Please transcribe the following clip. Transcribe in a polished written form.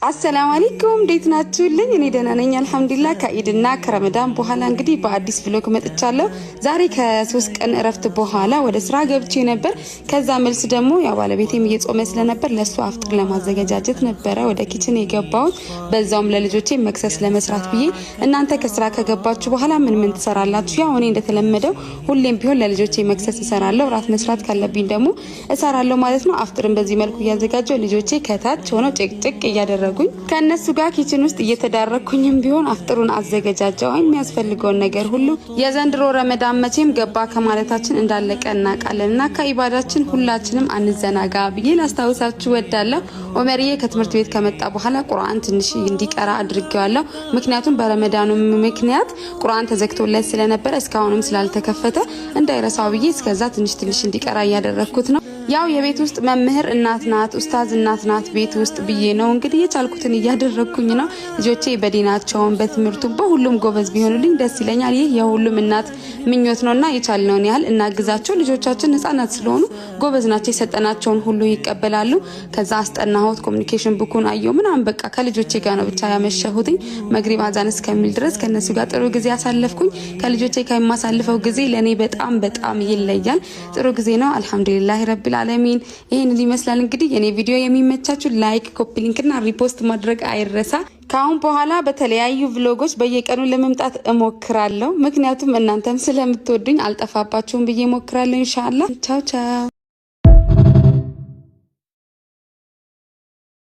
አሰላሙ አለይኩም እንዴት ናችሁልኝ? እኔ ደህና ነኝ አልহামዱሊላህ። ከኢድና ከረመዳን በኋላ እንግዲህ በአዲስ ቪሎግ መጥቻለሁ። ዛሬ ከ3 ቀን እረፍት በኋላ ወደ ስራ ገብቼ ነበር። ከዛ መልስ ደግሞ ያው ባለቤቴም እየጾመ ስለነበር ለሱ አፍጥር ለማዘጋጀት ነበር ወደ ኪችን የገባሁት። በዛውም ለልጆቼ መክሰስ ለመስራት ብዬ እናንተ ከስራ ከገባችሁ በኋላ ምን ትሰራላችሁ? ያው እኔ እንደተለመደው ሁሌም ቢሆን ለልጆቼ መክሰስ እሰራለሁ፣ ራት መስራት ካለብኝ ደግሞ እሰራለሁ ማለት ነው። አፍጥርን በዚህ መልኩ እያዘጋጀው ልጆቼ ከታች ሆነው ጭቅጭቅ እያደረጉ ከነሱ ጋር ኪችን ውስጥ እየተዳረኩኝም ቢሆን አፍጥሩን አዘጋጃጀው የሚያስፈልገውን ነገር ሁሉ የዘንድሮ ረመዳን መቼም ገባ ከማለታችን እንዳለቀ እናቃለንና ከኢባዳችን ሁላችንም አንዘናጋ ብዬ ላስታውሳችሁ ወዳለሁ። ኦመርዬ ከትምህርት ቤት ከመጣ በኋላ ቁርአን ትንሽ እንዲቀራ አድርጌዋለሁ። ምክንያቱም በረመዳኑ ምክንያት ቁርአን ተዘግቶለት ስለነበር እስካሁንም ስላልተከፈተ እንዳይረሳው ብዬ እስከዛ ትንሽ እንዲቀራ ያደረኩት ነው። ያው የቤት ውስጥ መምህር እናት ናት፣ ኡስታዝ እናት ናት ቤት ውስጥ ብዬ ነው እንግዲህ የቻልኩትን እያደረኩኝ ነው። ልጆቼ በዲናቸውም በትምህርቱ በሁሉም ጎበዝ ቢሆኑልኝ ደስ ይለኛል። ይሄ የሁሉም እናት ምኞት ነውና የቻልነውን ያህል እናግዛቸው። ልጆቻችን ህፃናት ስለሆኑ ጎበዝ ናቸው፣ የሰጠናቸውን ሁሉ ይቀበላሉ። ከዛ አስጠናሁት፣ ኮሙኒኬሽን ቡኩን አየሁ ምናምን በቃ ከልጆቼ ጋር ነው ብቻ ያመሸሁትኝ። መግሪብ አዛን እስከሚል ድረስ ከነሱ ጋር ጥሩ ጊዜ አሳለፍኩኝ። ከልጆቼ ጋር የማሳልፈው ጊዜ ለኔ በጣም ይለያል። ጥሩ ጊዜ ነው አልহামዱሊላህ ረቢል ዓለሚን። ይሄን ይመስላል እንግዲህ የኔ ቪዲዮ የሚመቻችሁ ላይክ፣ ኮፒ ሊንክና ሪፖስት ማድረግ አይረሳ። ካሁን በኋላ በተለያዩ ቭሎጎች በየቀኑ ለመምጣት እሞክራለሁ። ምክንያቱም እናንተም ስለምትወዱኝ አልጠፋባችሁም ብዬ እሞክራለሁ ኢንሻአላህ። ቻው ቻው።